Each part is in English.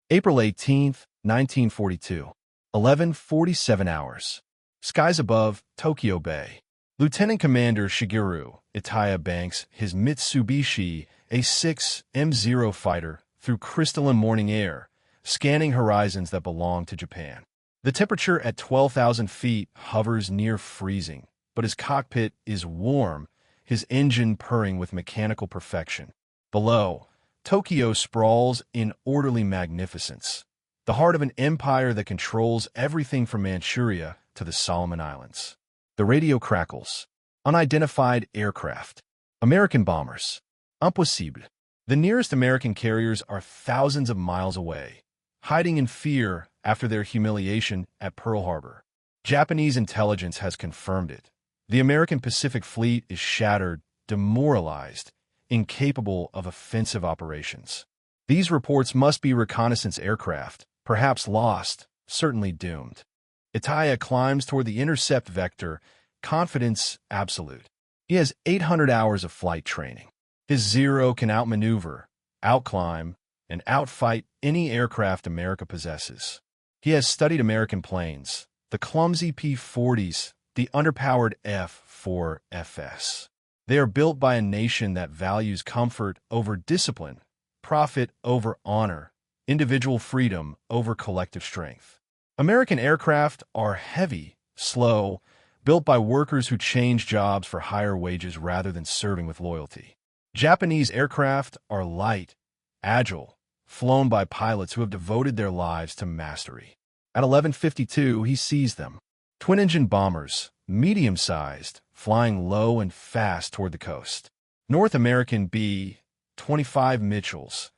April 18, 1942. 11:47 hours. Skies above Tokyo Bay. Lieutenant Commander Shigeru Itaya banks his Mitsubishi A6M0 fighter through crystalline morning air, scanning horizons that belong to Japan. The temperature at 12,000 feet hovers near freezing, but his cockpit is warm, his engine purring with mechanical perfection. Below, Tokyo sprawls in orderly magnificence, the heart of an empire that controls everything from Manchuria to the Solomon Islands. The radio crackles. Unidentified aircraft. American bombers. Impossible. The nearest American carriers are thousands of miles away, hiding in fear after their humiliation at Pearl Harbor. Japanese intelligence has confirmed it. The American Pacific Fleet is shattered, demoralized, incapable of offensive operations. These reports must be reconnaissance aircraft, perhaps lost, certainly doomed. Itaya climbs toward the intercept vector, confidence absolute. He has 800 hours of flight training. His Zero can outmaneuver, outclimb, and outfight any aircraft America possesses. He has studied American planes, the clumsy P-40s, the underpowered F-4FS. They are built by a nation that values comfort over discipline, profit over honor, individual freedom over collective strength. American aircraft are heavy, slow, built by workers who change jobs for higher wages rather than serving with loyalty. Japanese aircraft are light, agile, flown by pilots who have devoted their lives to mastery. At 11:52, he sees them. Twin-engine bombers, medium-sized, flying low and fast toward the coast. North American B-25 Mitchells,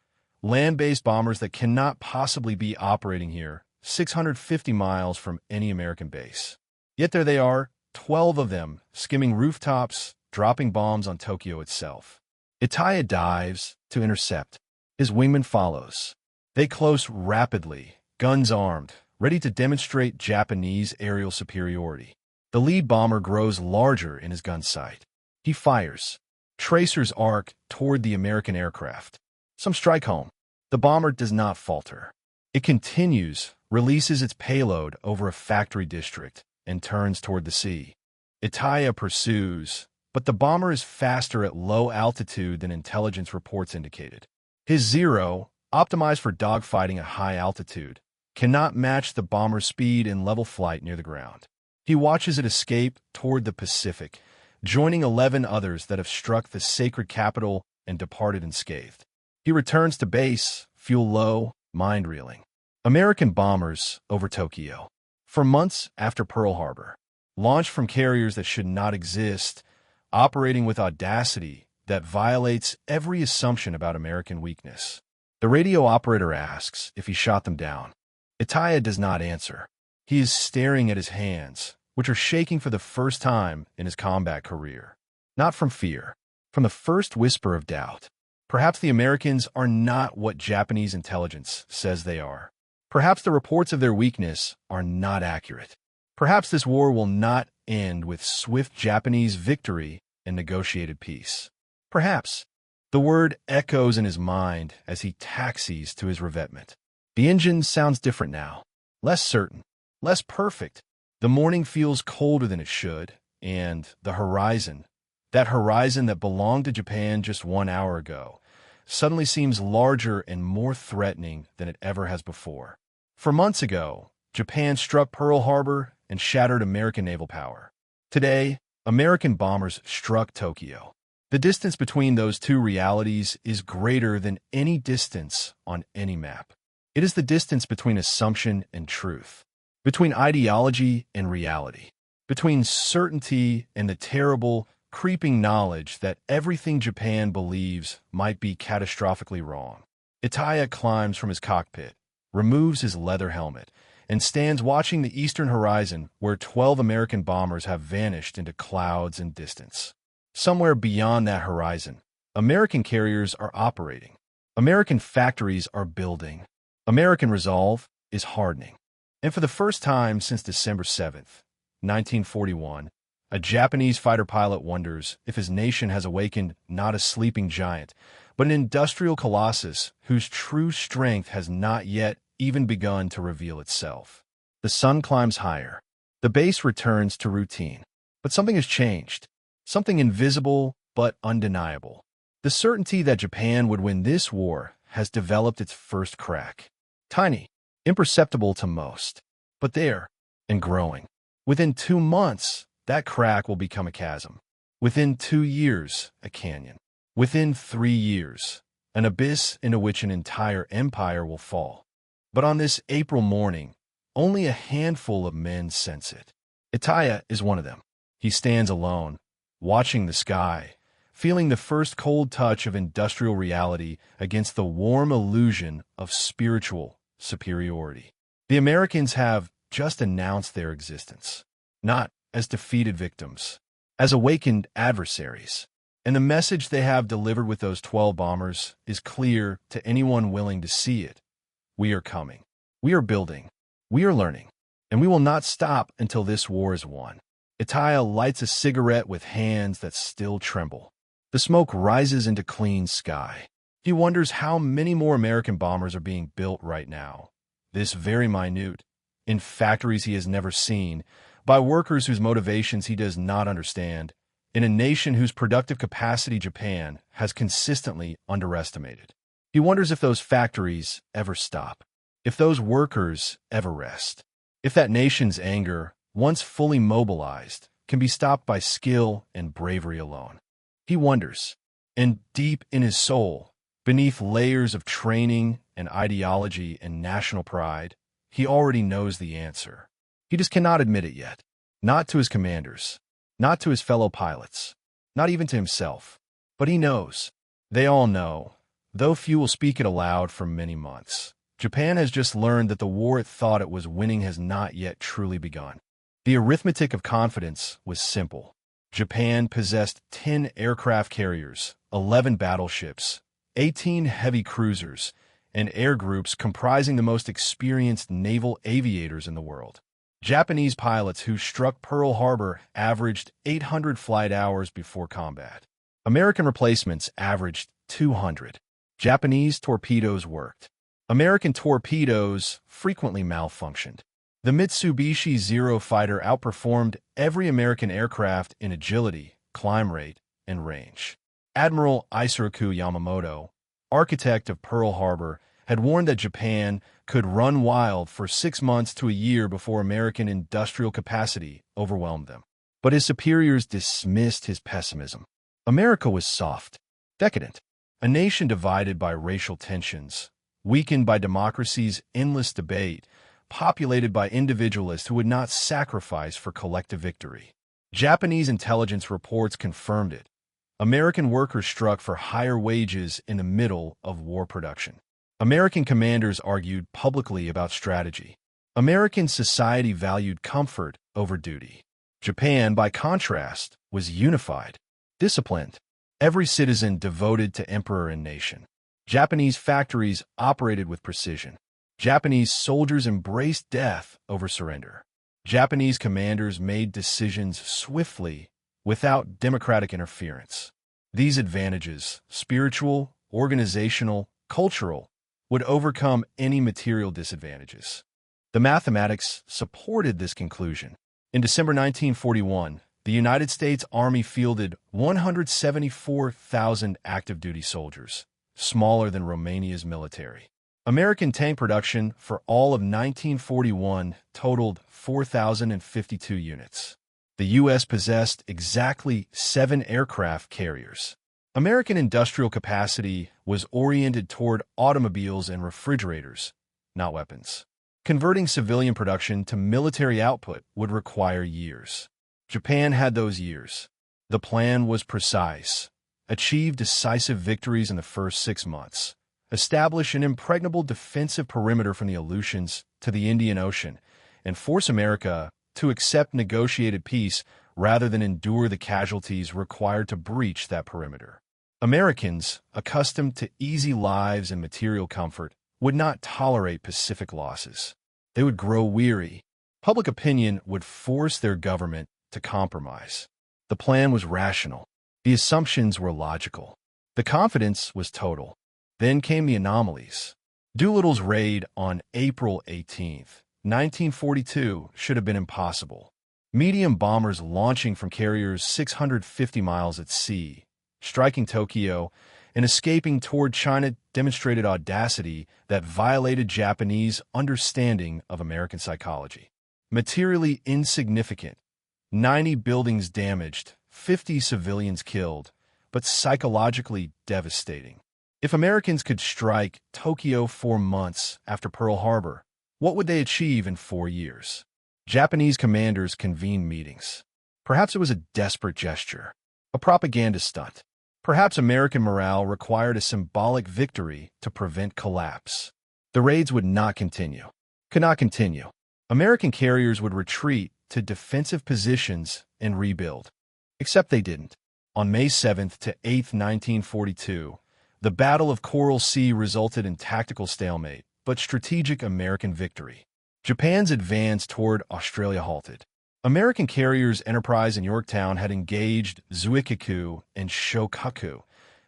land-based bombers that cannot possibly be operating here, 650 miles from any American base. Yet there they are, 12 of them, skimming rooftops, dropping bombs on Tokyo itself. Itaya dives to intercept. His wingman follows. They close rapidly, guns armed, ready to demonstrate Japanese aerial superiority. The lead bomber grows larger in his gun sight. He fires. Tracers arc toward the American aircraft. Some strike home. The bomber does not falter. It continues, releases its payload over a factory district, and turns toward the sea. Itaya pursues, but the bomber is faster at low altitude than intelligence reports indicated. His Zero, optimized for dogfighting at high altitude, cannot match the bomber's speed in level flight near the ground. He watches it escape toward the Pacific, joining 11 others that have struck the sacred capital and departed unscathed. He returns to base, fuel low, mind reeling. American bombers over Tokyo. For months after Pearl Harbor, launched from carriers that should not exist, operating with audacity that violates every assumption about American weakness. The radio operator asks if he shot them down. Itaya does not answer. He is staring at his hands, which are shaking for the first time in his combat career. Not from fear, from the first whisper of doubt. Perhaps the Americans are not what Japanese intelligence says they are. Perhaps the reports of their weakness are not accurate. Perhaps this war will not end with swift Japanese victory and negotiated peace. Perhaps. The word echoes in his mind as he taxis to his revetment. The engine sounds different now. Less certain. Less perfect. The morning feels colder than it should, and the horizon, that horizon that belonged to Japan just 1 hour ago, suddenly seems larger and more threatening than it ever has before. For months ago, Japan struck Pearl Harbor and shattered American naval power. Today, American bombers struck Tokyo. The distance between those two realities is greater than any distance on any map. It is the distance between assumption and truth, between ideology and reality, between certainty and the terrible, creeping knowledge that everything Japan believes might be catastrophically wrong. Itaya climbs from his cockpit, removes his leather helmet, and stands watching the eastern horizon where 12 American bombers have vanished into clouds and distance. Somewhere beyond that horizon, American carriers are operating. American factories are building. American resolve is hardening. And for the first time since December 7th, 1941, A Japanese fighter pilot wonders if his nation has awakened not a sleeping giant, but an industrial colossus whose true strength has not yet even begun to reveal itself. The sun climbs higher. The base returns to routine. But something has changed. Something invisible but undeniable. The certainty that Japan would win this war has developed its first crack. Tiny, imperceptible to most, but there and growing. Within 2 months, that crack will become a chasm. Within 2 years, a canyon. Within 3 years, an abyss into which an entire empire will fall. But on this April morning, only a handful of men sense it. Itaya is one of them. He stands alone, watching the sky, feeling the first cold touch of industrial reality against the warm illusion of spiritual superiority. The Americans have just announced their existence, not as defeated victims, as awakened adversaries. And the message they have delivered with those 12 bombers is clear to anyone willing to see it. We are coming. We are building. We are learning. And we will not stop until this war is won. Itaya lights a cigarette with hands that still tremble. The smoke rises into clean sky. He wonders how many more American bombers are being built right now. This very minute, in factories he has never seen, by workers whose motivations he does not understand, in a nation whose productive capacity Japan has consistently underestimated. He wonders if those factories ever stop, if those workers ever rest, if that nation's anger, once fully mobilized, can be stopped by skill and bravery alone. He wonders, and deep in his soul, beneath layers of training and ideology and national pride, he already knows the answer. He just cannot admit it yet. Not to his commanders, not to his fellow pilots, not even to himself. But he knows. They all know, though few will speak it aloud for many months. Japan has just learned that the war it thought it was winning has not yet truly begun. The arithmetic of confidence was simple. Japan possessed 10 aircraft carriers, 11 battleships, 18 heavy cruisers, and air groups comprising the most experienced naval aviators in the world. Japanese pilots who struck Pearl Harbor averaged 800 flight hours before combat. American replacements averaged 200. Japanese torpedoes worked. American torpedoes frequently malfunctioned. The Mitsubishi Zero fighter outperformed every American aircraft in agility, climb rate, and range. Admiral Isoroku Yamamoto, architect of Pearl Harbor, had warned that Japan could run wild for 6 months to a year before American industrial capacity overwhelmed them. But his superiors dismissed his pessimism. America was soft, decadent, a nation divided by racial tensions, weakened by democracy's endless debate, populated by individualists who would not sacrifice for collective victory. Japanese intelligence reports confirmed it. American workers struck for higher wages in the middle of war production. American commanders argued publicly about strategy. American society valued comfort over duty. Japan, by contrast, was unified, disciplined, every citizen devoted to emperor and nation. Japanese factories operated with precision. Japanese soldiers embraced death over surrender. Japanese commanders made decisions swiftly, without democratic interference. These advantages, spiritual, organizational, cultural, would overcome any material disadvantages. The mathematics supported this conclusion. In December 1941, the United States Army fielded 174,000 active-duty soldiers, smaller than Romania's military. American tank production for all of 1941 totaled 4,052 units. The U.S. possessed exactly 7 aircraft carriers. American industrial capacity was oriented toward automobiles and refrigerators, not weapons. Converting civilian production to military output would require years. Japan had those years. The plan was precise. Achieve decisive victories in the first 6 months. Establish an impregnable defensive perimeter from the Aleutians to the Indian Ocean, and force America to accept negotiated peace rather than endure the casualties required to breach that perimeter. Americans, accustomed to easy lives and material comfort, would not tolerate Pacific losses. They would grow weary. Public opinion would force their government to compromise. The plan was rational. The assumptions were logical. The confidence was total. Then came the anomalies. Doolittle's raid on April 18, 1942 should have been impossible. Medium bombers launching from carriers 650 miles at sea, striking Tokyo, and escaping toward China demonstrated audacity that violated Japanese understanding of American psychology. Materially insignificant, 90 buildings damaged, 50 civilians killed, but psychologically devastating. If Americans could strike Tokyo 4 months after Pearl Harbor, what would they achieve in 4 years? Japanese commanders convened meetings. Perhaps it was a desperate gesture, a propaganda stunt. Perhaps American morale required a symbolic victory to prevent collapse. The raids would not continue. Could not continue. American carriers would retreat to defensive positions and rebuild. Except they didn't. On May 7th to 8th, 1942, the Battle of Coral Sea resulted in tactical stalemate, but strategic American victory. Japan's advance toward Australia halted. American carriers Enterprise and Yorktown had engaged Zuikaku and Shokaku,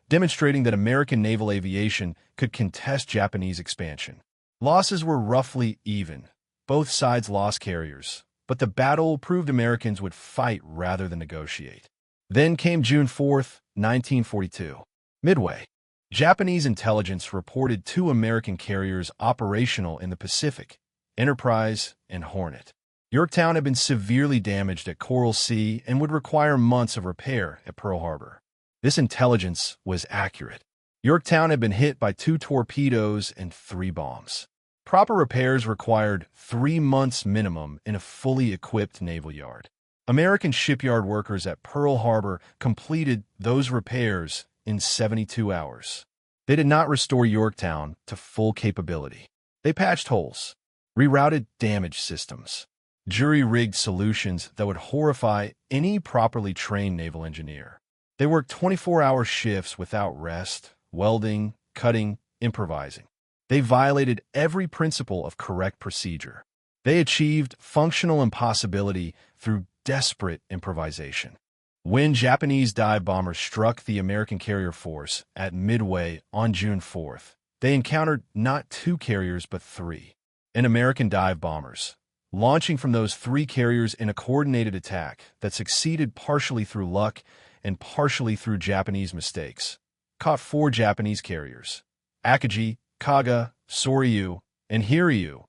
demonstrating that American naval aviation could contest Japanese expansion. Losses were roughly even. Both sides lost carriers, but the battle proved Americans would fight rather than negotiate. Then came June 4th, 1942. Midway. Japanese intelligence reported 2 American carriers operational in the Pacific, Enterprise and Hornet. Yorktown had been severely damaged at Coral Sea and would require months of repair at Pearl Harbor. This intelligence was accurate. Yorktown had been hit by 2 torpedoes and 3 bombs. Proper repairs required 3 months minimum in a fully equipped naval yard. American shipyard workers at Pearl Harbor completed those repairs in 72 hours. They did not restore Yorktown to full capability. They patched holes, rerouted damaged systems, jury-rigged solutions that would horrify any properly trained naval engineer. They worked 24-hour shifts without rest, welding, cutting, improvising. They violated every principle of correct procedure. They achieved functional impossibility through desperate improvisation. When Japanese dive bombers struck the American carrier force at Midway on June 4th, they encountered not 2 carriers but 3, and American dive bombers, launching from those 3 carriers in a coordinated attack that succeeded partially through luck and partially through Japanese mistakes, caught 4 Japanese carriers, Akagi, Kaga, Soryu, and Hiryu,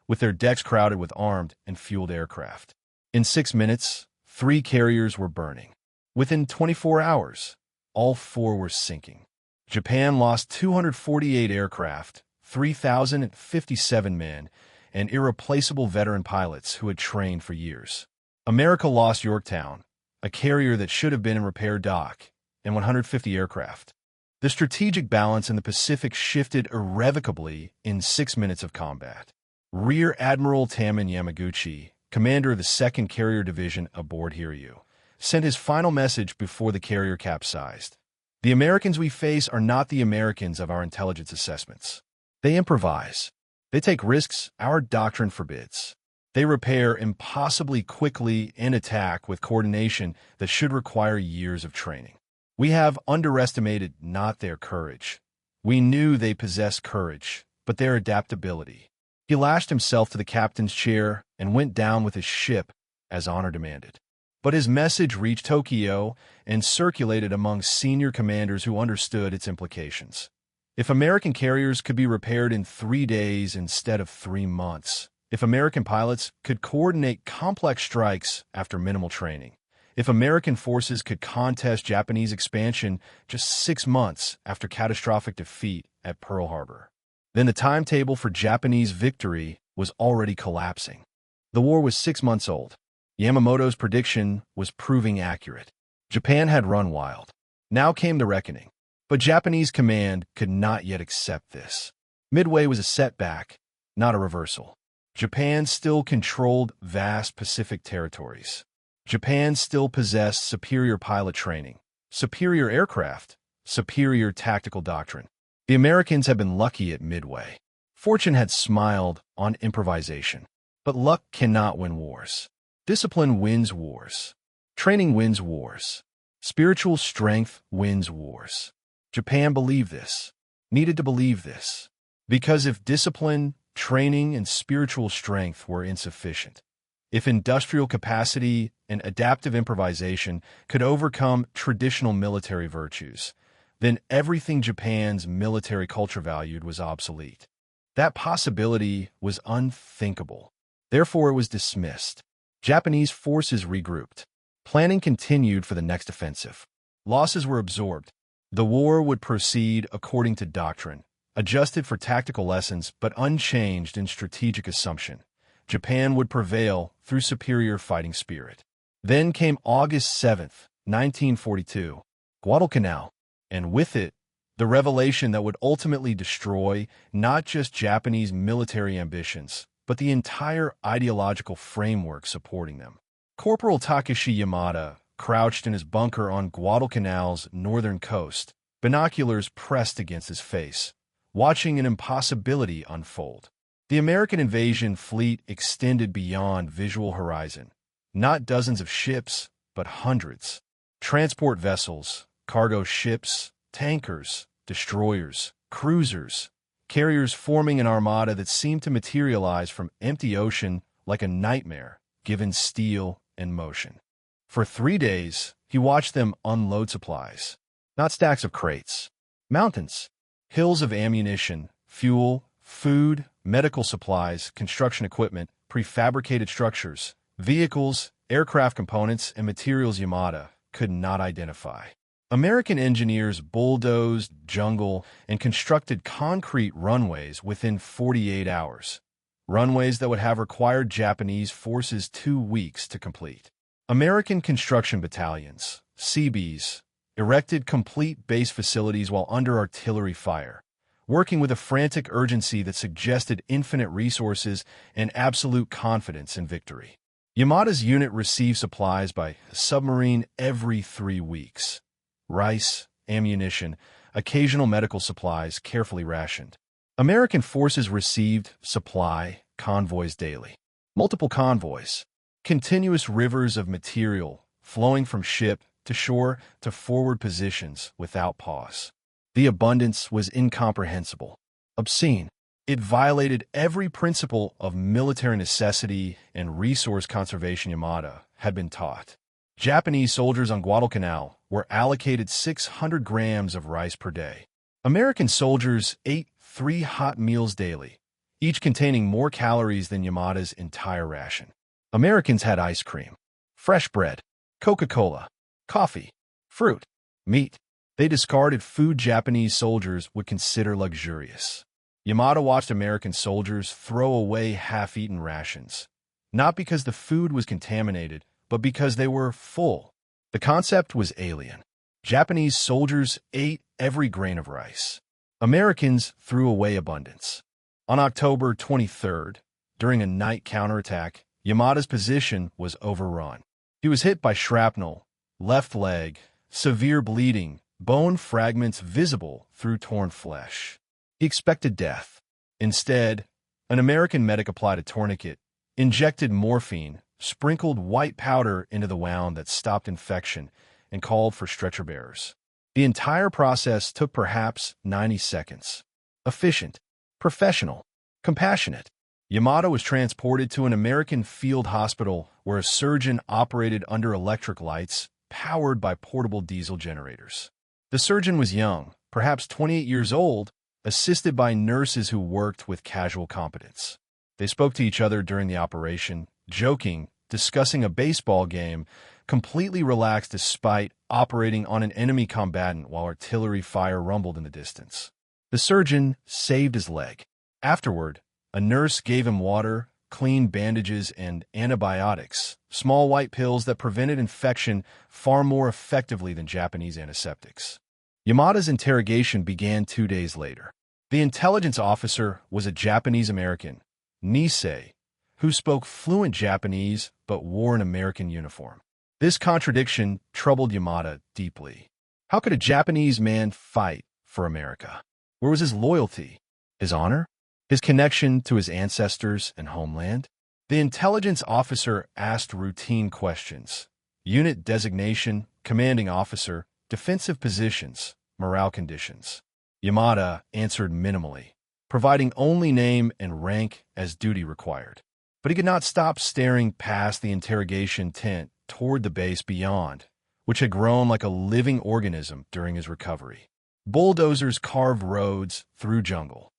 with their decks crowded with armed and fueled aircraft. In 6 minutes, 3 carriers were burning. Within 24 hours, all 4 were sinking. Japan lost 248 aircraft, 3,057 men, and irreplaceable veteran pilots who had trained for years. America lost Yorktown, a carrier that should have been in repair dock, and 150 aircraft. The strategic balance in the Pacific shifted irrevocably in 6 minutes of combat. Rear Admiral Taman Yamaguchi, commander of the 2nd Carrier Division aboard Hiryu, sent his final message before the carrier capsized. The Americans we face are not the Americans of our intelligence assessments. They improvise. They take risks our doctrine forbids. They repair impossibly quickly and attack with coordination that should require years of training. We have underestimated not their courage. We knew they possessed courage, but their adaptability. He lashed himself to the captain's chair and went down with his ship as honor demanded. But his message reached Tokyo and circulated among senior commanders who understood its implications. If American carriers could be repaired in 3 days instead of 3 months, if American pilots could coordinate complex strikes after minimal training, if American forces could contest Japanese expansion just 6 months after catastrophic defeat at Pearl Harbor, then the timetable for Japanese victory was already collapsing. The war was 6 months old. Yamamoto's prediction was proving accurate. Japan had run wild. Now came the reckoning. But Japanese command could not yet accept this. Midway was a setback, not a reversal. Japan still controlled vast Pacific territories. Japan still possessed superior pilot training, superior aircraft, superior tactical doctrine. The Americans had been lucky at Midway. Fortune had smiled on improvisation. But luck cannot win wars. Discipline wins wars. Training wins wars. Spiritual strength wins wars. Japan believed this, needed to believe this, because if discipline, training, and spiritual strength were insufficient, if industrial capacity and adaptive improvisation could overcome traditional military virtues, then everything Japan's military culture valued was obsolete. That possibility was unthinkable. Therefore, it was dismissed. Japanese forces regrouped. Planning continued for the next offensive. Losses were absorbed. The war would proceed according to doctrine, adjusted for tactical lessons but unchanged in strategic assumption. Japan would prevail through superior fighting spirit. Then came August 7th, 1942, Guadalcanal, and with it, the revelation that would ultimately destroy not just Japanese military ambitions, but the entire ideological framework supporting them. Corporal Takeshi Yamada crouched in his bunker on Guadalcanal's northern coast, binoculars pressed against his face, watching an impossibility unfold. The American invasion fleet extended beyond visual horizon. Not dozens of ships, but hundreds. Transport vessels, cargo ships, tankers, destroyers, cruisers, carriers forming an armada that seemed to materialize from empty ocean like a nightmare, given steel and motion. For 3 days, he watched them unload supplies. Not stacks of crates. Mountains. Hills of ammunition, fuel, food, medical supplies, construction equipment, prefabricated structures, vehicles, aircraft components, and materials Yamada could not identify. American engineers bulldozed jungle and constructed concrete runways within 48 hours. Runways that would have required Japanese forces 2 weeks to complete. American construction battalions, Seabees, erected complete base facilities while under artillery fire, working with a frantic urgency that suggested infinite resources and absolute confidence in victory. Yamada's unit received supplies by submarine every 3 weeks. Rice, ammunition, occasional medical supplies carefully rationed. American forces received supply convoys daily. Multiple convoys. Continuous rivers of material flowing from ship to shore to forward positions without pause. The abundance was incomprehensible, obscene. It violated every principle of military necessity and resource conservation Yamada had been taught. Japanese soldiers on Guadalcanal were allocated 600 grams of rice per day. American soldiers ate 3 hot meals daily, each containing more calories than Yamada's entire ration. Americans had ice cream, fresh bread, Coca-Cola, coffee, fruit, meat. They discarded food Japanese soldiers would consider luxurious. Yamada watched American soldiers throw away half-eaten rations, not because the food was contaminated, but because they were full. The concept was alien. Japanese soldiers ate every grain of rice. Americans threw away abundance. On October 23rd, during a night counterattack, Yamada's position was overrun. He was hit by shrapnel, left leg, severe bleeding, bone fragments visible through torn flesh. He expected death. Instead, an American medic applied a tourniquet, injected morphine, sprinkled white powder into the wound that stopped infection, and called for stretcher bearers. The entire process took perhaps 90 seconds. Efficient, professional, compassionate. Yamada was transported to an American field hospital where a surgeon operated under electric lights powered by portable diesel generators. The surgeon was young, perhaps 28 years old, assisted by nurses who worked with casual competence. They spoke to each other during the operation, joking, discussing a baseball game, completely relaxed despite operating on an enemy combatant while artillery fire rumbled in the distance. The surgeon saved his leg. Afterward, a nurse gave him water, clean bandages, and antibiotics, small white pills that prevented infection far more effectively than Japanese antiseptics. Yamada's interrogation began 2 days later. The intelligence officer was a Japanese-American, Nisei, who spoke fluent Japanese but wore an American uniform. This contradiction troubled Yamada deeply. How could a Japanese man fight for America? Where was his loyalty, his honor, his connection to his ancestors and homeland? The intelligence officer asked routine questions, Unit designation, commanding officer, defensive positions, morale conditions. Yamada answered minimally, providing only name and rank as duty required. But he could not stop staring past the interrogation tent toward the base beyond, which had grown like a living organism during his recovery. Bulldozers carved roads through jungle.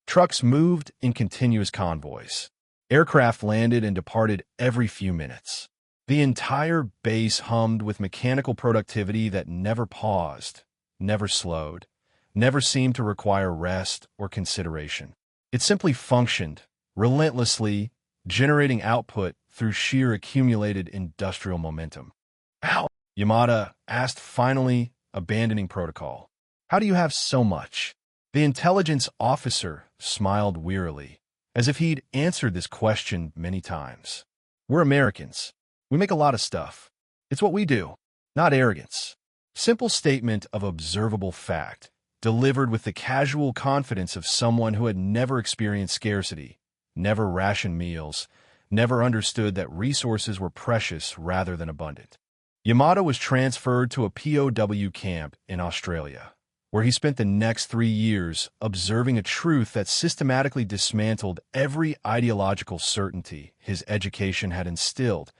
Trucks moved in continuous convoys. Aircraft landed and departed every few minutes. The entire base hummed with mechanical productivity that never paused, never slowed, never seemed to require rest or consideration. It simply functioned, relentlessly, generating output through sheer accumulated industrial momentum. How? Yamada asked, finally abandoning protocol. How do you have so much? The intelligence officer smiled wearily, as if he'd answered this question many times. We're Americans. We make a lot of stuff. It's what we do, not arrogance. Simple statement of observable fact, delivered with the casual confidence of someone who had never experienced scarcity, never rationed meals, never understood that resources were precious rather than abundant. Yamada was transferred to a POW camp in Australia, where he spent the next 3 years observing a truth that systematically dismantled every ideological certainty his education had instilled.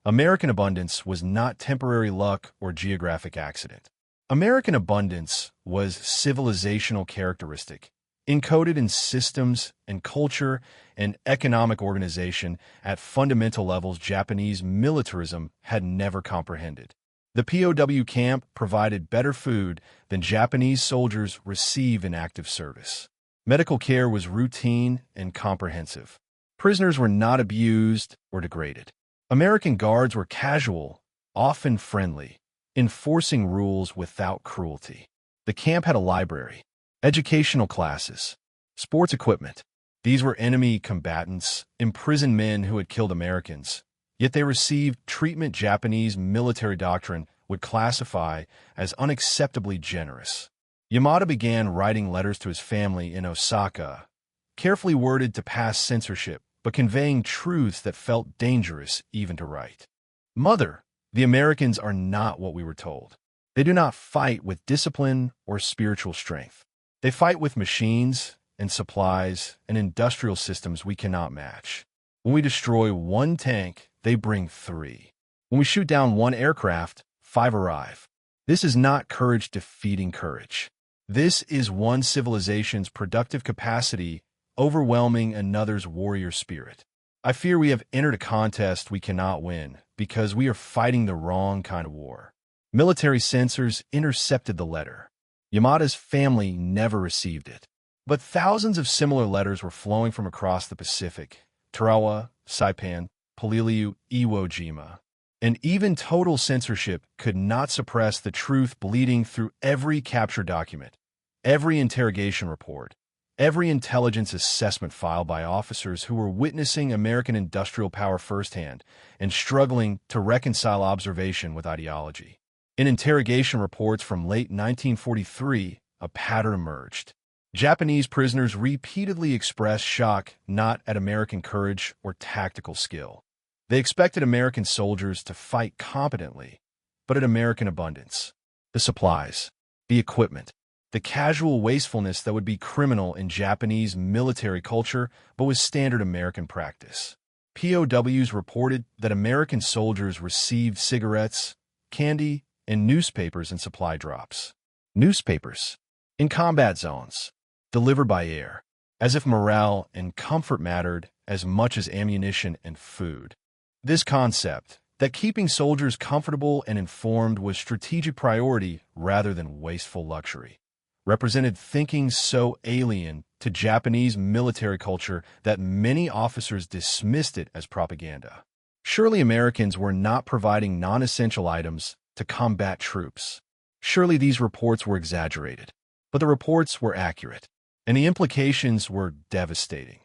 American abundance was not temporary luck or geographic accident. American abundance was civilizational characteristic, encoded in systems and culture and economic organization at fundamental levels Japanese militarism had never comprehended. The POW camp provided better food than Japanese soldiers receive in active service. Medical care was routine and comprehensive. Prisoners were not abused or degraded. American guards were casual, often friendly, enforcing rules without cruelty. The camp had a library, educational classes, sports equipment. These were enemy combatants, imprisoned men who had killed Americans, yet they received treatment Japanese military doctrine would classify as unacceptably generous. Yamada began writing letters to his family in Osaka, carefully worded to pass censorship, but conveying truths that felt dangerous even to write. Mother, the Americans are not what we were told. They do not fight with discipline or spiritual strength. They fight with machines and supplies and industrial systems we cannot match. When we destroy one tank, they bring 3. When we shoot down one aircraft, 5 arrive. This is not courage defeating courage. This is one civilization's productive capacity overwhelming another's warrior spirit. I fear we have entered a contest we cannot win because we are fighting the wrong kind of war. Military censors intercepted the letter. Yamada's family never received it. But thousands of similar letters were flowing from across the Pacific, Tarawa, Saipan, Polilliu, Iwo Jima. And even total censorship could not suppress the truth bleeding through every capture document, every interrogation report, every intelligence assessment file by officers who were witnessing American industrial power firsthand and struggling to reconcile observation with ideology. In interrogation reports from late 1943, a pattern emerged. Japanese prisoners repeatedly expressed shock not at American courage or tactical skill. They expected American soldiers to fight competently, but at American abundance. The supplies, the equipment, the casual wastefulness that would be criminal in Japanese military culture but was standard American practice. POWs reported that American soldiers received cigarettes, candy, and newspapers in supply drops. Newspapers, in combat zones, delivered by air, as if morale and comfort mattered as much as ammunition and food. This concept, that keeping soldiers comfortable and informed was strategic priority rather than wasteful luxury, represented thinking so alien to Japanese military culture that many officers dismissed it as propaganda. Surely Americans were not providing non-essential items to combat troops. Surely these reports were exaggerated. But the reports were accurate, and the implications were devastating.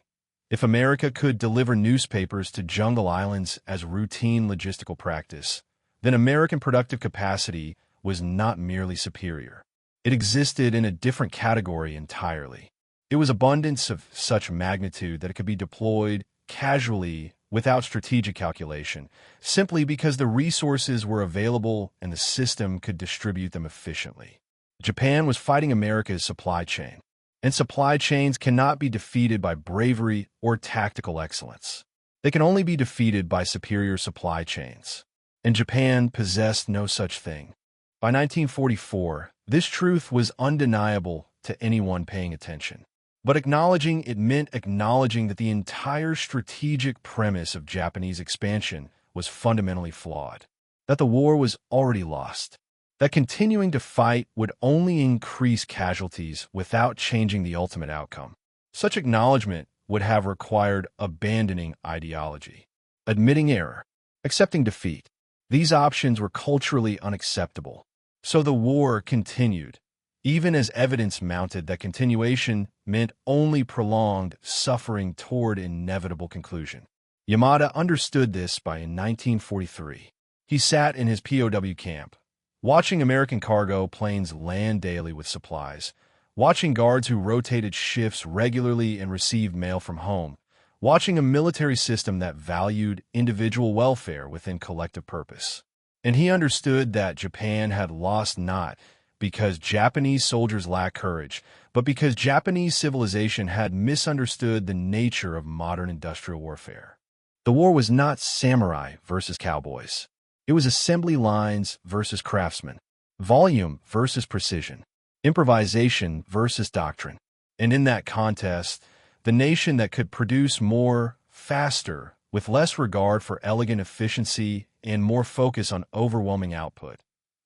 If America could deliver newspapers to jungle islands as routine logistical practice, then American productive capacity was not merely superior. It existed in a different category entirely. It was abundance of such magnitude that it could be deployed casually without strategic calculation, simply because the resources were available and the system could distribute them efficiently. Japan was fighting America's supply chain, and supply chains cannot be defeated by bravery or tactical excellence. They can only be defeated by superior supply chains, and Japan possessed no such thing. By 1944, this truth was undeniable to anyone paying attention. But acknowledging it meant acknowledging that the entire strategic premise of Japanese expansion was fundamentally flawed, that the war was already lost, that continuing to fight would only increase casualties without changing the ultimate outcome. Such acknowledgement would have required abandoning ideology, admitting error, accepting defeat. These options were culturally unacceptable. So the war continued, even as evidence mounted that continuation meant only prolonged suffering toward inevitable conclusion. Yamada understood this by 1943. He sat in his POW camp, watching American cargo planes land daily with supplies, watching guards who rotated shifts regularly and received mail from home, watching a military system that valued individual welfare within collective purpose. And he understood that Japan had lost not because Japanese soldiers lacked courage, but because Japanese civilization had misunderstood the nature of modern industrial warfare. The war was not samurai versus cowboys. It was assembly lines versus craftsmen, volume versus precision, improvisation versus doctrine. And in that contest, the nation that could produce more, faster, with less regard for elegant efficiency and more focus on overwhelming output,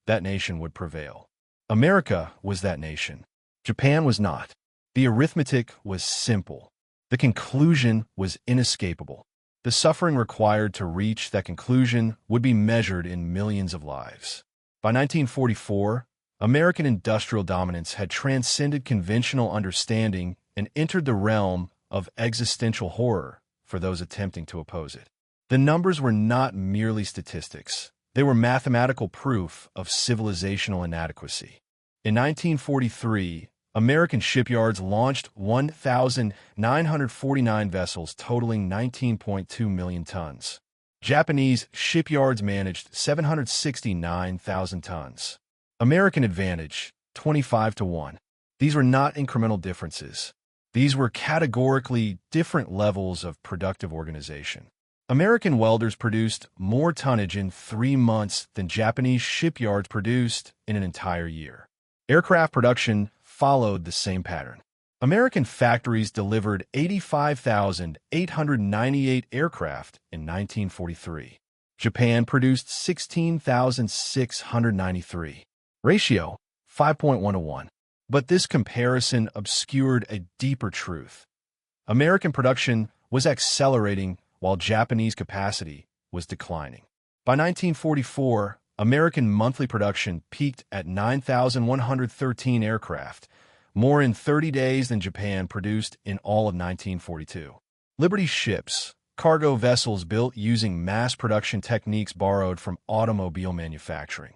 that nation would prevail. America was that nation. Japan was not. The arithmetic was simple. The conclusion was inescapable. The suffering required to reach that conclusion would be measured in millions of lives. By 1944, American industrial dominance had transcended conventional understanding and entered the realm of existential horror for those attempting to oppose it. The numbers were not merely statistics. They were mathematical proof of civilizational inadequacy. In 1943, American shipyards launched 1,949 vessels totaling 19.2 million tons. Japanese shipyards managed 769,000 tons. American advantage, 25-1. These were not incremental differences. These were categorically different levels of productive organization. American welders produced more tonnage in 3 months than Japanese shipyards produced in an entire year. Aircraft production followed the same pattern. American factories delivered 85,898 aircraft in 1943. Japan produced 16,693. Ratio, 5.1-1. But this comparison obscured a deeper truth. American production was accelerating while Japanese capacity was declining. By 1944, American monthly production peaked at 9,113 aircraft, more in 30 days than Japan produced in all of 1942. Liberty ships, cargo vessels built using mass production techniques borrowed from automobile manufacturing,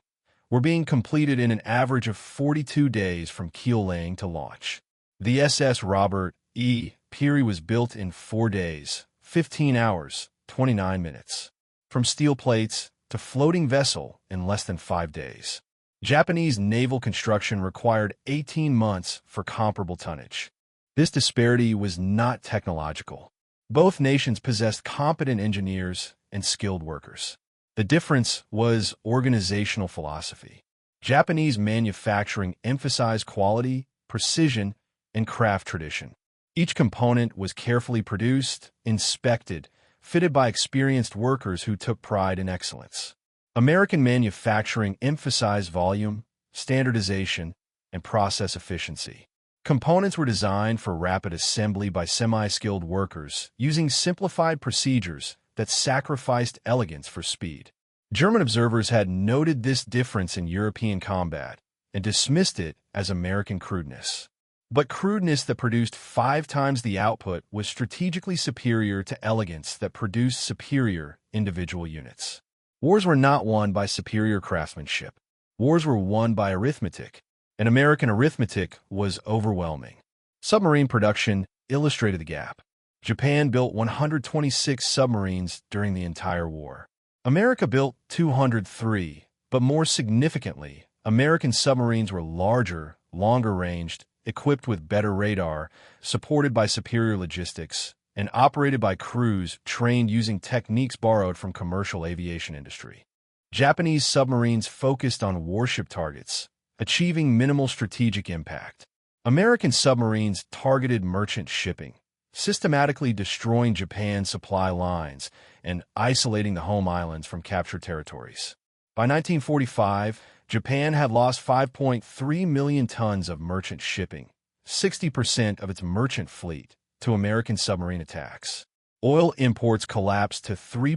were being completed in an average of 42 days from keel laying to launch. The SS Robert E. Peary was built in 4 days, 15 hours, 29 minutes. From steel plates to floating vessel in less than 5 days. Japanese naval construction required 18 months for comparable tonnage. This disparity was not technological. Both nations possessed competent engineers and skilled workers. The difference was organizational philosophy. Japanese manufacturing emphasized quality, precision, and craft tradition. Each component was carefully produced, inspected, fitted by experienced workers who took pride in excellence. American manufacturing emphasized volume, standardization, and process efficiency. Components were designed for rapid assembly by semi-skilled workers using simplified procedures that sacrificed elegance for speed. German observers had noted this difference in European combat and dismissed it as American crudeness. But crudeness that produced 5 times the output was strategically superior to elegance that produced superior individual units. Wars were not won by superior craftsmanship. Wars were won by arithmetic, and American arithmetic was overwhelming. Submarine production illustrated the gap. Japan built 126 submarines during the entire war. America built 203, but more significantly, American submarines were larger, longer-ranged, equipped with better radar, supported by superior logistics, and operated by crews trained using techniques borrowed from commercial aviation industry. Japanese submarines focused on warship targets, achieving minimal strategic impact. American submarines targeted merchant shipping, systematically destroying Japan's supply lines and isolating the home islands from captured territories. By 1945, Japan had lost 5.3 million tons of merchant shipping, 60% of its merchant fleet, to American submarine attacks. Oil imports collapsed to 3%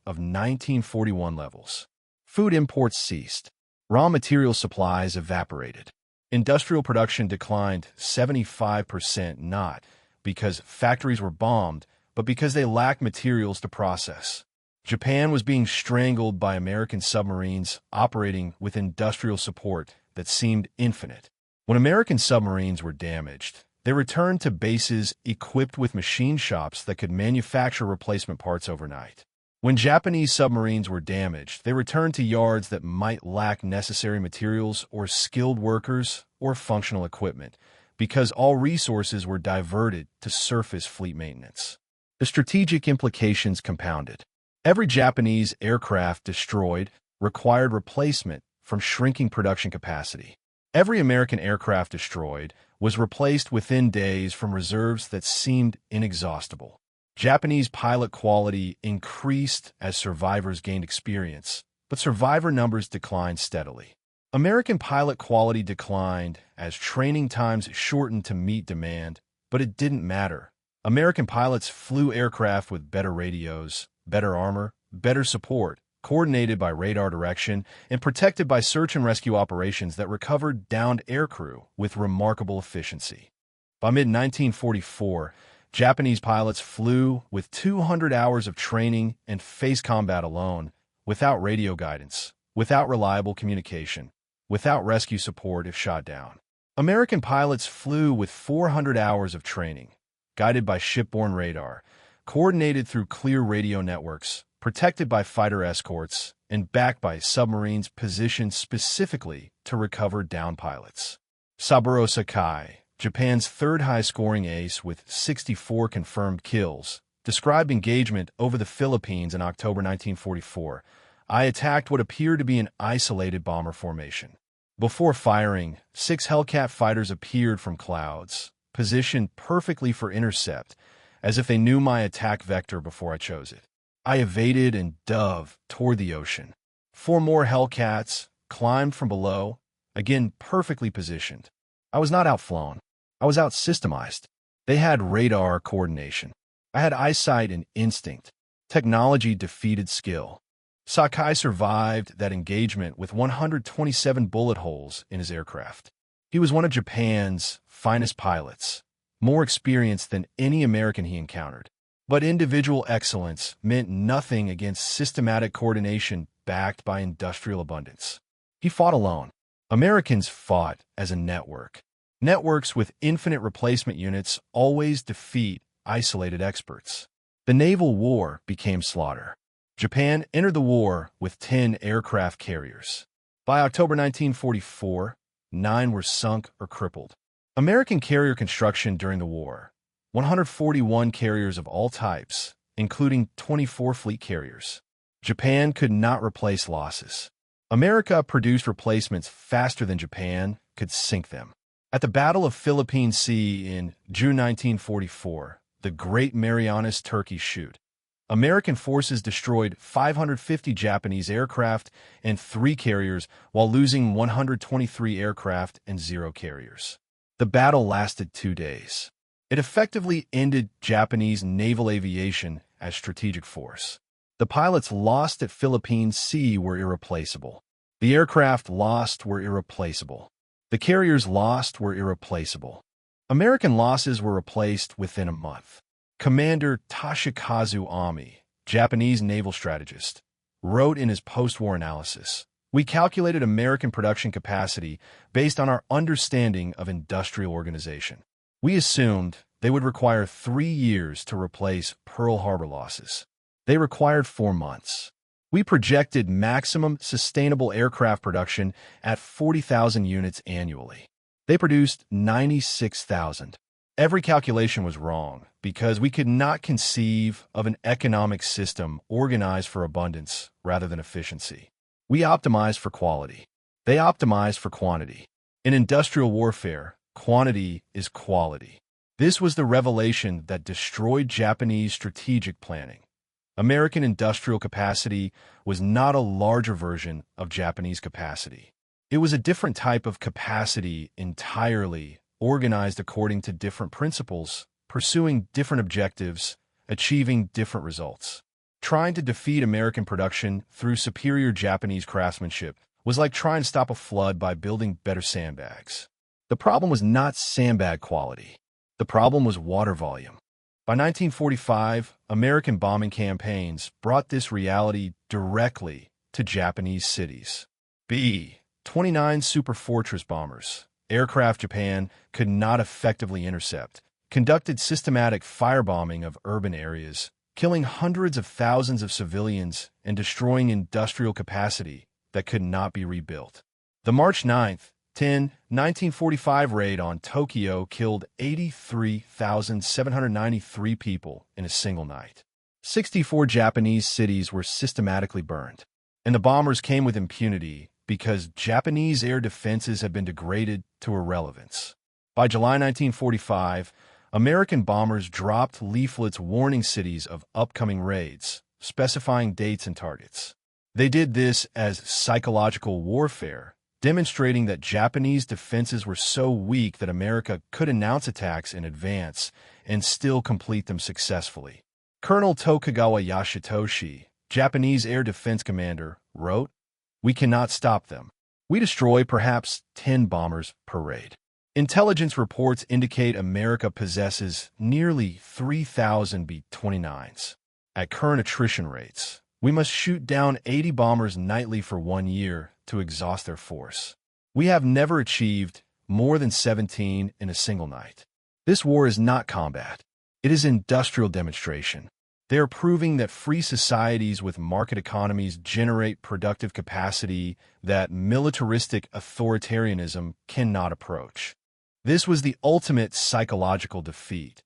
of 1941 levels. Food imports ceased. Raw material supplies evaporated. Industrial production declined 75%, not because factories were bombed, but because they lacked materials to process. Japan was being strangled by American submarines operating with industrial support that seemed infinite. When American submarines were damaged, they returned to bases equipped with machine shops that could manufacture replacement parts overnight. When Japanese submarines were damaged, they returned to yards that might lack necessary materials or skilled workers or functional equipment, because all resources were diverted to surface fleet maintenance. The strategic implications compounded. Every Japanese aircraft destroyed required replacement from shrinking production capacity. Every American aircraft destroyed was replaced within days from reserves that seemed inexhaustible. Japanese pilot quality increased as survivors gained experience, but survivor numbers declined steadily. American pilot quality declined as training times shortened to meet demand, but it didn't matter. American pilots flew aircraft with better radios, better armor, better support, coordinated by radar direction, and protected by search and rescue operations that recovered downed aircrew with remarkable efficiency. By mid-1944, Japanese pilots flew with 200 hours of training and face combat alone, without radio guidance, without reliable communication, without rescue support if shot down. American pilots flew with 400 hours of training, guided by shipborne radar, coordinated through clear radio networks, protected by fighter escorts, and backed by submarines positioned specifically to recover downed pilots. Saburo Sakai, Japan's third high-scoring ace with 64 confirmed kills, described engagement over the Philippines in October 1944. I attacked what appeared to be an isolated bomber formation. Before firing, 6 Hellcat fighters appeared from clouds, positioned perfectly for intercept, as if they knew my attack vector before I chose it. I evaded and dove toward the ocean. 4 more Hellcats climbed from below, again perfectly positioned. I was not outflown. I was out-systemized. They had radar coordination. I had eyesight and instinct. Technology defeated skill. Sakai survived that engagement with 127 bullet holes in his aircraft. He was one of Japan's finest pilots, more experienced than any American he encountered. But individual excellence meant nothing against systematic coordination backed by industrial abundance. He fought alone. Americans fought as a network. Networks with infinite replacement units always defeat isolated experts. The naval war became slaughter. Japan entered the war with 10 aircraft carriers. By October 1944, 9 were sunk or crippled. American carrier construction during the war: 141 carriers of all types, including 24 fleet carriers. Japan could not replace losses. America produced replacements faster than Japan could sink them. At the Battle of Philippine Sea in June 1944, the Great Marianas Turkey Shoot, American forces destroyed 550 Japanese aircraft and 3 carriers while losing 123 aircraft and 0 carriers. The battle lasted 2 days. It effectively ended Japanese naval aviation as strategic force. The pilots lost at Philippine Sea were irreplaceable. The aircraft lost were irreplaceable. The carriers lost were irreplaceable. American losses were replaced within a month. Commander Toshikazu Ami, Japanese naval strategist, wrote in his post-war analysis, "We calculated American production capacity based on our understanding of industrial organization. We assumed They would require 3 years to replace Pearl Harbor losses. They required 4 months. We projected maximum sustainable aircraft production at 40,000 units annually. They produced 96,000. Every calculation was wrong because we could not conceive of an economic system organized for abundance rather than efficiency. We optimized for quality. They optimized for quantity. In industrial warfare, quantity is quality. This was the revelation that destroyed Japanese strategic planning. American industrial capacity was not a larger version of Japanese capacity. It was a different type of capacity entirely organized according to different principles, pursuing different objectives, achieving different results. Trying to defeat American production through superior Japanese craftsmanship was like trying to stop a flood by building better sandbags. The problem was not sandbag quality. The problem was water volume. By 1945, American bombing campaigns brought this reality directly to Japanese cities. B-29 Super Fortress bombers, aircraft Japan could not effectively intercept, conducted systematic firebombing of urban areas, killing hundreds of thousands of civilians and destroying industrial capacity that could not be rebuilt. The March 9, 1945 raid on Tokyo killed 83,793 people in a single night. 64 Japanese cities were systematically burned, and the bombers came with impunity because Japanese air defenses had been degraded to irrelevance. By July 1945, American bombers dropped leaflets warning cities of upcoming raids, specifying dates and targets. They did this as psychological warfare, demonstrating that Japanese defenses were so weak that America could announce attacks in advance and still complete them successfully. Colonel Tokugawa Yasutoshi, Japanese air defense commander, wrote, "We cannot stop them. We destroy perhaps 10 bombers per raid." Intelligence reports indicate America possesses nearly 3,000 B-29s. At current attrition rates, we must shoot down 80 bombers nightly for 1 year to exhaust their force. We have never achieved more than 17 in a single night. This war is not combat. It is industrial demonstration. They are proving that free societies with market economies generate productive capacity that militaristic authoritarianism cannot approach. This was the ultimate psychological defeat,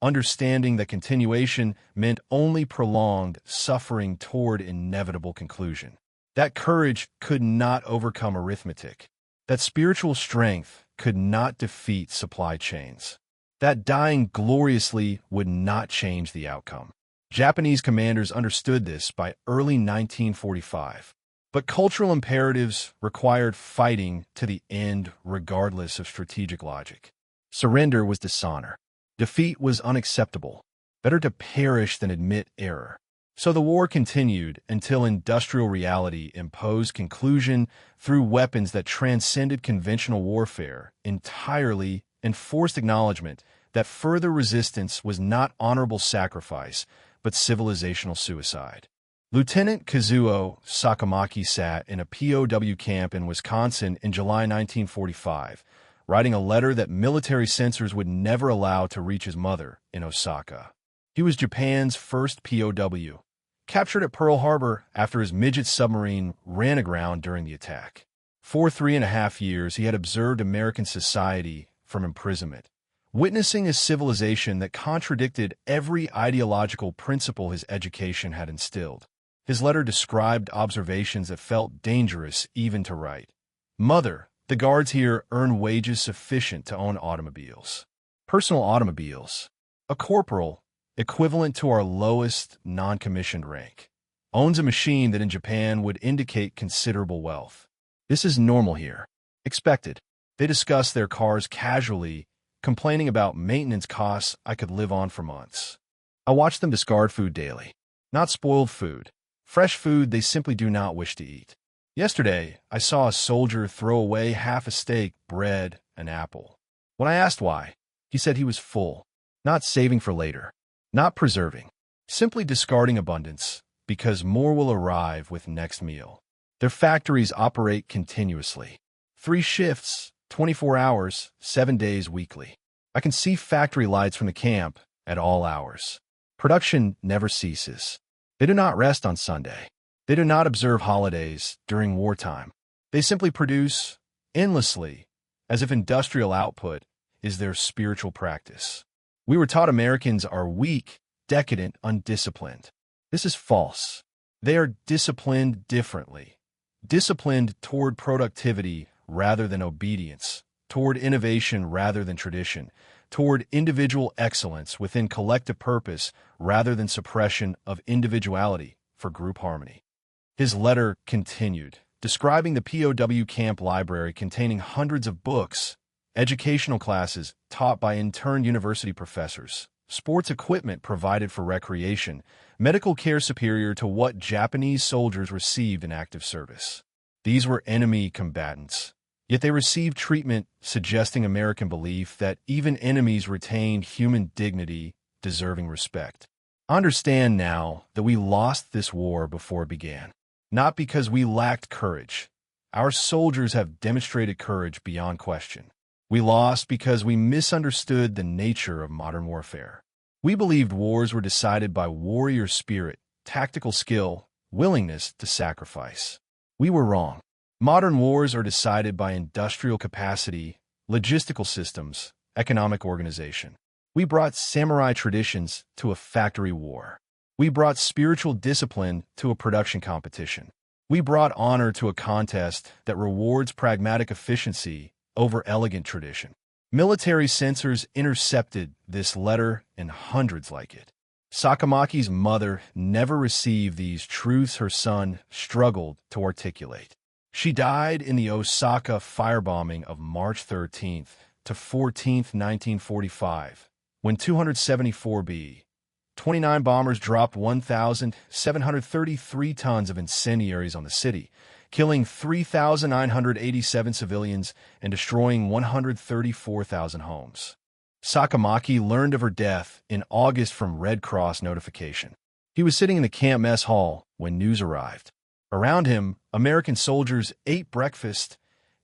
understanding that continuation meant only prolonged suffering toward inevitable conclusion. That courage could not overcome arithmetic. That spiritual strength could not defeat supply chains. That dying gloriously would not change the outcome. Japanese commanders understood this by early 1945. But cultural imperatives required fighting to the end regardless of strategic logic. Surrender was dishonor. Defeat was unacceptable. Better to perish than admit error. So the war continued until industrial reality imposed conclusion through weapons that transcended conventional warfare entirely and forced acknowledgement that further resistance was not honorable sacrifice, but civilizational suicide. Lieutenant Kazuo Sakamaki sat in a POW camp in Wisconsin in July 1945, writing a letter that military censors would never allow to reach his mother in Osaka. He was Japan's first POW, captured at Pearl Harbor after his midget submarine ran aground during the attack. For 3.5 years, he had observed American society from imprisonment, witnessing a civilization that contradicted every ideological principle his education had instilled. His letter described observations that felt dangerous even to write. Mother, the guards here earn wages sufficient to own automobiles. Personal automobiles. A corporal, equivalent to our lowest non-commissioned rank, owns a machine that in Japan would indicate considerable wealth. This is normal here. Expected. They discuss their cars casually, complaining about maintenance costs I could live on for months. I watch them discard food daily. Not spoiled food. Fresh food they simply do not wish to eat. Yesterday, I saw a soldier throw away half a steak, bread, and apple. When I asked why, he said he was full, not saving for later. Not preserving, simply discarding abundance, because more will arrive with next meal. Their factories operate continuously. 3 shifts, 24 hours, 7 days weekly. I can see factory lights from the camp at all hours. Production never ceases. They do not rest on Sunday. They do not observe holidays during wartime. They simply produce endlessly, as if industrial output is their spiritual practice. We were taught Americans are weak, decadent, undisciplined. This is false. They are disciplined differently. Disciplined toward productivity rather than obedience, toward innovation rather than tradition, toward individual excellence within collective purpose rather than suppression of individuality for group harmony. His letter continued, describing the POW camp library containing hundreds of books, educational classes taught by intern university professors, sports equipment provided for recreation, medical care superior to what Japanese soldiers received in active service. These were enemy combatants, yet they received treatment suggesting American belief that even enemies retain human dignity, deserving respect. Understand now that we lost this war before it began, not because we lacked courage. Our soldiers have demonstrated courage beyond question. We lost because we misunderstood the nature of modern warfare. We believed wars were decided by warrior spirit, tactical skill, willingness to sacrifice. We were wrong. Modern wars are decided by industrial capacity, logistical systems, economic organization. We brought samurai traditions to a factory war. We brought spiritual discipline to a production competition. We brought honor to a contest that rewards pragmatic efficiency over elegant tradition. Military censors intercepted this letter and hundreds like it. Sakamaki's mother never received these truths her son struggled to articulate. She died in the Osaka firebombing of March 13th to 14th, 1945, when 274 B-29 bombers dropped 1,733 tons of incendiaries on the city, killing 3,987 civilians and destroying 134,000 homes. Sakamaki learned of her death in August from Red Cross notification. He was sitting in the camp mess hall when news arrived. Around him, American soldiers ate breakfast,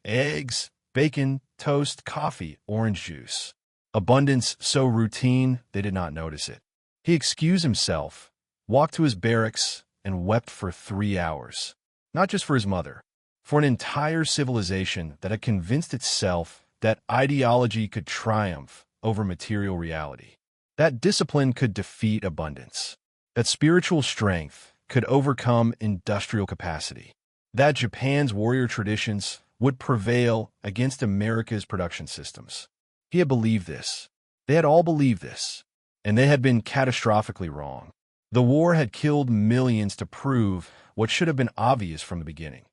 eggs, bacon, toast, coffee, orange juice. Abundance so routine they did not notice it. He excused himself, walked to his barracks, and wept for 3 hours. Not just for his mother, for an entire civilization that had convinced itself that ideology could triumph over material reality, that discipline could defeat abundance, that spiritual strength could overcome industrial capacity, that Japan's warrior traditions would prevail against America's production systems. He had believed this. They had all believed this, and they had been catastrophically wrong. The war had killed millions to prove what should have been obvious from the beginning.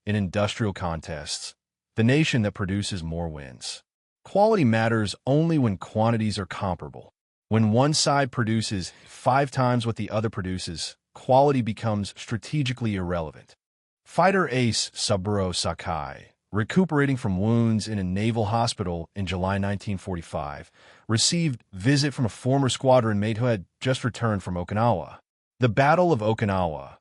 In industrial contests, the nation that produces more wins. Quality matters only when quantities are comparable. When one side produces 5 times what the other produces, quality becomes strategically irrelevant. Fighter ace Saburo Sakai, recuperating from wounds in a naval hospital in July 1945, received visit from a former squadron mate who had just returned from Okinawa. The Battle of Okinawa,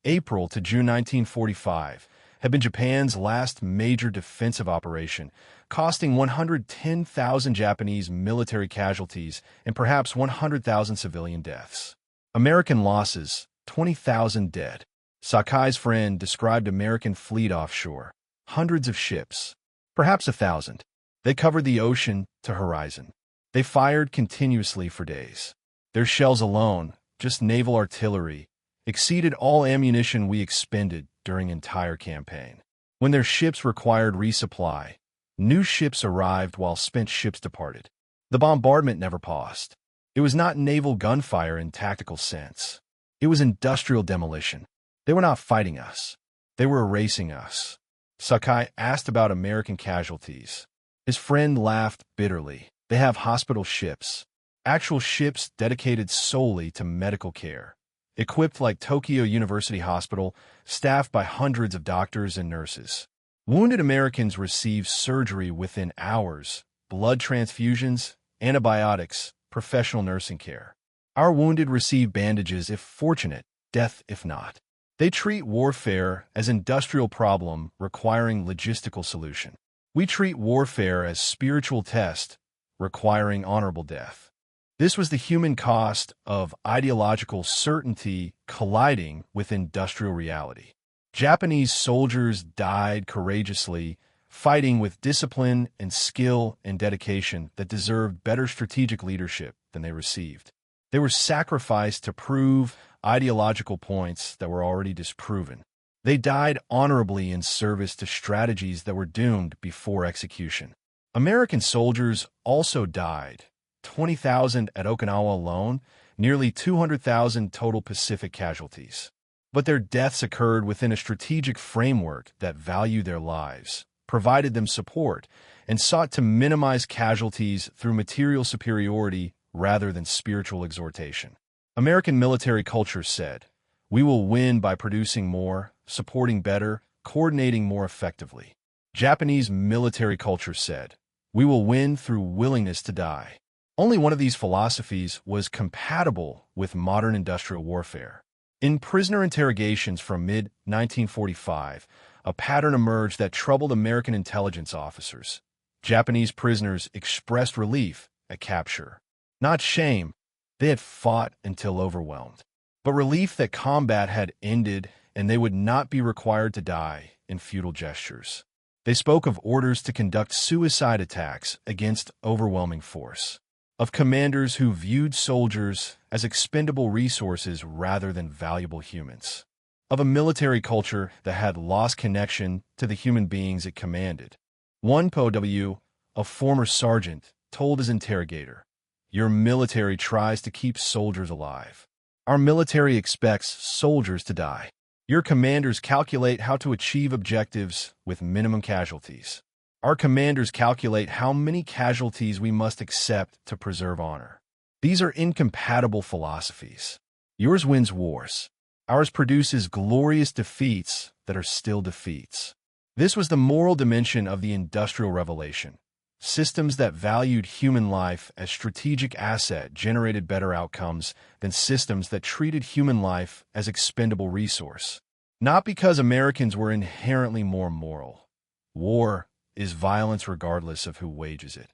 April to June 1945, had been Japan's last major defensive operation, costing 110,000 Japanese military casualties and perhaps 100,000 civilian deaths. American losses, 20,000 dead. Sakai's friend described American fleet offshore, hundreds of ships, perhaps 1,000. They covered the ocean to horizon. They fired continuously for days. Their shells alone, just naval artillery, exceeded all ammunition we expended during entire campaign. When their ships required resupply, new ships arrived while spent ships departed. The bombardment never paused. It was not naval gunfire in tactical sense. It was industrial demolition. They were not fighting us. They were erasing us. Sakai asked about American casualties. His friend laughed bitterly. They have hospital ships, actual ships dedicated solely to medical care, equipped like Tokyo University Hospital, staffed by hundreds of doctors and nurses. Wounded Americans receive surgery within hours, blood transfusions, antibiotics, professional nursing care. Our wounded receive bandages if fortunate, death if not. They treat warfare as industrial problem requiring logistical solution. We treat warfare as spiritual test requiring honorable death. This was the human cost of ideological certainty colliding with industrial reality. Japanese soldiers died courageously, fighting with discipline and skill and dedication that deserved better strategic leadership than they received. They were sacrificed to prove ideological points that were already disproven. They died honorably in service to strategies that were doomed before execution. American soldiers also died, 20,000 at Okinawa alone, nearly 200,000 total Pacific casualties. But their deaths occurred within a strategic framework that valued their lives, provided them support, and sought to minimize casualties through material superiority rather than spiritual exhortation. American military culture said, "We will win by producing more, supporting better, coordinating more effectively." Japanese military culture said, "We will win through willingness to die." Only one of these philosophies was compatible with modern industrial warfare. In prisoner interrogations from mid-1945, a pattern emerged that troubled American intelligence officers. Japanese prisoners expressed relief at capture. Not shame, they had fought until overwhelmed, but relief that combat had ended and they would not be required to die in futile gestures. They spoke of orders to conduct suicide attacks against overwhelming force, of commanders who viewed soldiers as expendable resources rather than valuable humans, of a military culture that had lost connection to the human beings it commanded. One POW, a former sergeant, told his interrogator, "Your military tries to keep soldiers alive. Our military expects soldiers to die. Your commanders calculate how to achieve objectives with minimum casualties. Our commanders calculate how many casualties we must accept to preserve honor." These are incompatible philosophies. Yours wins wars. Ours produces glorious defeats that are still defeats. This was the moral dimension of the Industrial Revolution. Systems that valued human life as strategic asset generated better outcomes than systems that treated human life as expendable resource. Not because Americans were inherently more moral. War is violence regardless of who wages it,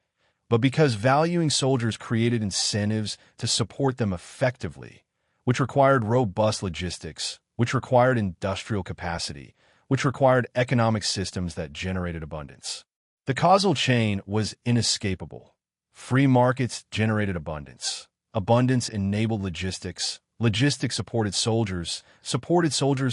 but because valuing soldiers created incentives to support them effectively, which required robust logistics, which required industrial capacity, which required economic systems that generated abundance. The causal chain was inescapable. Free markets generated abundance. Abundance enabled logistics. Logistics supported soldiers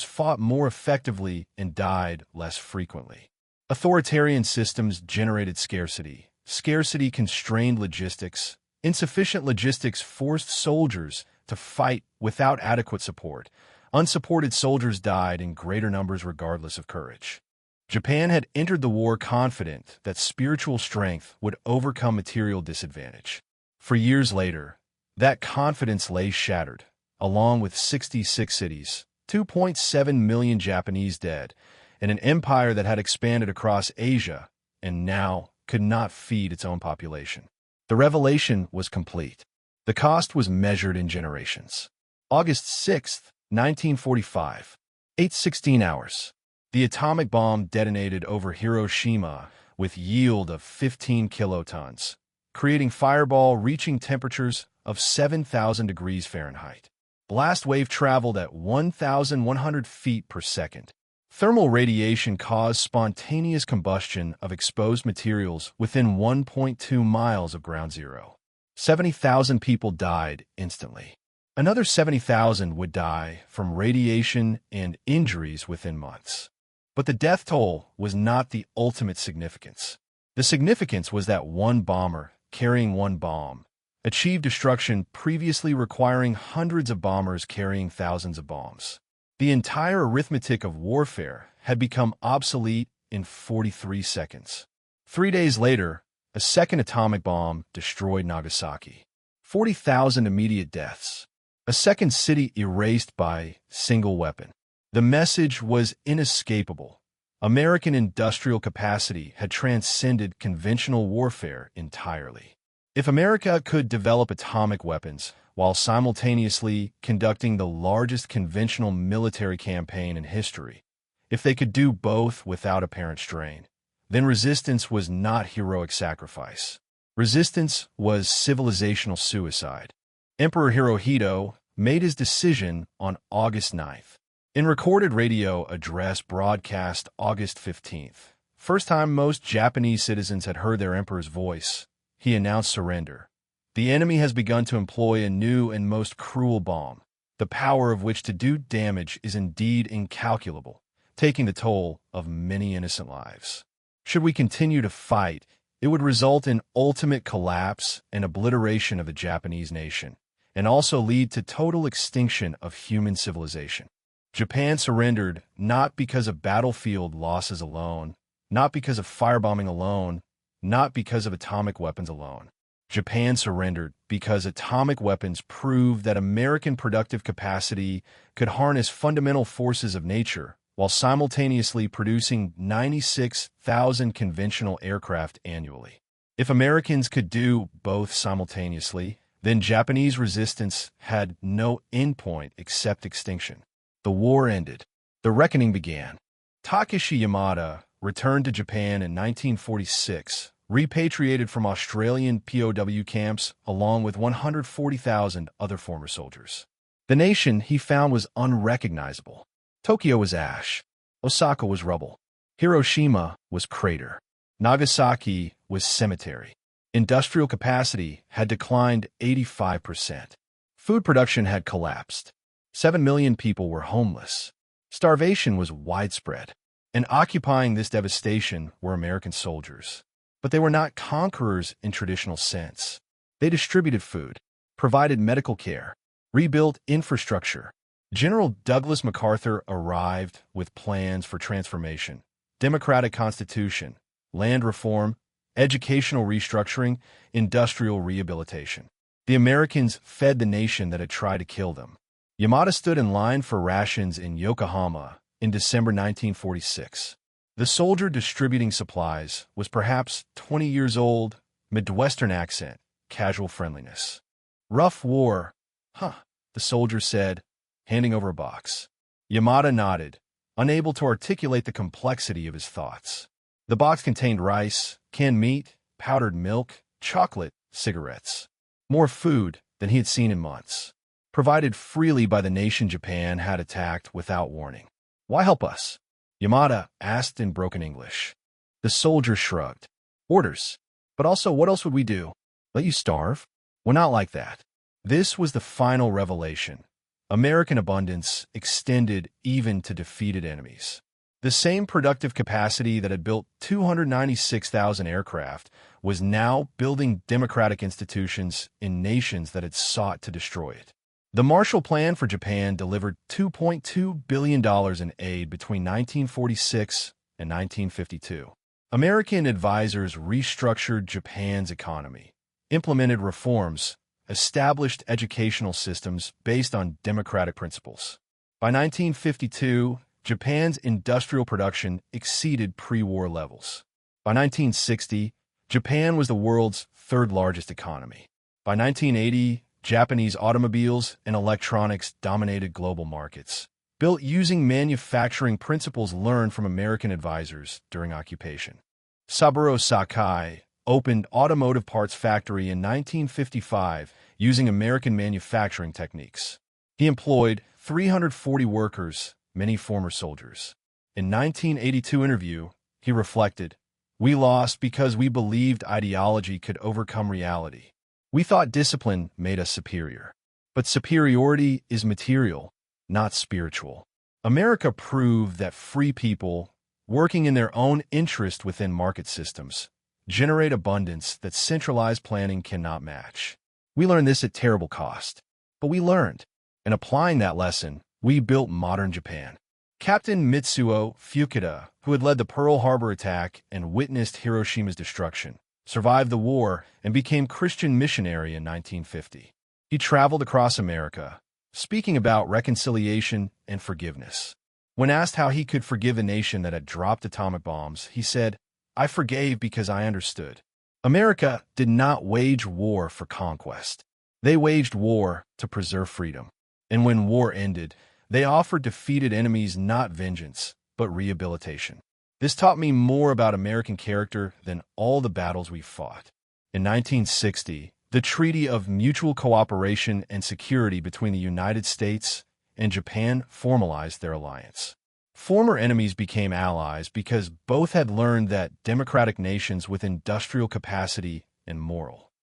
fought more effectively and died less frequently. Authoritarian systems generated scarcity. Scarcity constrained logistics. Insufficient logistics forced soldiers to fight without adequate support. Unsupported soldiers died in greater numbers regardless of courage. Japan had entered the war confident that spiritual strength would overcome material disadvantage. For years later, that confidence lay shattered, along with 66 cities, 2.7 million Japanese dead, and an empire that had expanded across Asia and now could not feed its own population. The revelation was complete. The cost was measured in generations. August 6, 1945, 8:16 hours. The atomic bomb detonated over Hiroshima with yield of 15 kilotons, creating fireball reaching temperatures of 7,000 degrees Fahrenheit. Blast wave traveled at 1,100 feet per second. Thermal radiation caused spontaneous combustion of exposed materials within 1.2 miles of ground zero. 70,000 people died instantly. Another 70,000 would die from radiation and injuries within months. But the death toll was not the ultimate significance. The significance was that one bomber, carrying one bomb, achieved destruction previously requiring hundreds of bombers carrying thousands of bombs. The entire arithmetic of warfare had become obsolete in 43 seconds. 3 days later, a second atomic bomb destroyed Nagasaki. 40,000 immediate deaths. A second city erased by single weapon. The message was inescapable. American industrial capacity had transcended conventional warfare entirely. If America could develop atomic weapons while simultaneously conducting the largest conventional military campaign in history, if they could do both without apparent strain, then resistance was not heroic sacrifice. Resistance was civilizational suicide. Emperor Hirohito made his decision on August 9th. In recorded radio address broadcast August 15th, first time most Japanese citizens had heard their emperor's voice, he announced surrender. The enemy has begun to employ a new and most cruel bomb, the power of which to do damage is indeed incalculable, taking the toll of many innocent lives. Should we continue to fight, it would result in ultimate collapse and obliteration of the Japanese nation, and also lead to total extinction of human civilization. Japan surrendered not because of battlefield losses alone, not because of firebombing alone, not because of atomic weapons alone. Japan surrendered because atomic weapons proved that American productive capacity could harness fundamental forces of nature while simultaneously producing 96,000 conventional aircraft annually. If Americans could do both simultaneously, then Japanese resistance had no endpoint except extinction. The war ended. The reckoning began. Takeshi Yamada returned to Japan in 1946, repatriated from Australian POW camps along with 140,000 other former soldiers. The nation he found was unrecognizable. Tokyo was ash. Osaka was rubble. Hiroshima was crater. Nagasaki was cemetery. Industrial capacity had declined 85%. Food production had collapsed. 7 million people were homeless. Starvation was widespread. And occupying this devastation were American soldiers. But they were not conquerors in traditional sense. They distributed food, provided medical care, rebuilt infrastructure. General Douglas MacArthur arrived with plans for transformation, democratic constitution, land reform, educational restructuring, industrial rehabilitation. The Americans fed the nation that had tried to kill them. Yamada stood in line for rations in Yokohama in December 1946. The soldier distributing supplies was perhaps 20 years old, Midwestern accent, casual friendliness. Rough war, the soldier said, handing over a box. Yamada nodded, unable to articulate the complexity of his thoughts. The box contained rice, canned meat, powdered milk, chocolate, cigarettes. More food than he had seen in months. Provided freely by the nation Japan had attacked without warning. Why help us? Yamada asked in broken English. The soldier shrugged. Orders. But also, what else would we do? Let you starve? Well, not like that. This was the final revelation. American abundance extended even to defeated enemies. The same productive capacity that had built 296,000 aircraft was now building democratic institutions in nations that had sought to destroy it. The Marshall Plan for Japan delivered $2.2 billion in aid between 1946 and 1952. American advisors restructured Japan's economy, implemented reforms, established educational systems based on democratic principles. By 1952, Japan's industrial production exceeded pre-war levels. By 1960, Japan was the world's third largest economy. By 1980, Japanese automobiles and electronics dominated global markets, built using manufacturing principles learned from American advisors during occupation. Saburo Sakai opened automotive parts factory in 1955 using American manufacturing techniques. He employed 340 workers, many former soldiers. In 1982 interview, he reflected, "We lost because we believed ideology could overcome reality. We thought discipline made us superior. But superiority is material, not spiritual." America proved that free people, working in their own interest within market systems, generate abundance that centralized planning cannot match. We learned this at terrible cost. But we learned, and applying that lesson, we built modern Japan. Captain Mitsuo Fukuda, who had led the Pearl Harbor attack and witnessed Hiroshima's destruction, survived the war and became Christian missionary in 1950. He traveled across America, speaking about reconciliation and forgiveness. When asked how he could forgive a nation that had dropped atomic bombs, he said, "I forgave because I understood." America did not wage war for conquest. They waged war to preserve freedom. And when war ended, they offered defeated enemies not vengeance, but rehabilitation. This taught me more about American character than all the battles we fought. In 1960, the Treaty of Mutual Cooperation and Security between the United States and Japan formalized their alliance. Former enemies became allies because both had learned that democratic nations with industrial capacity and moral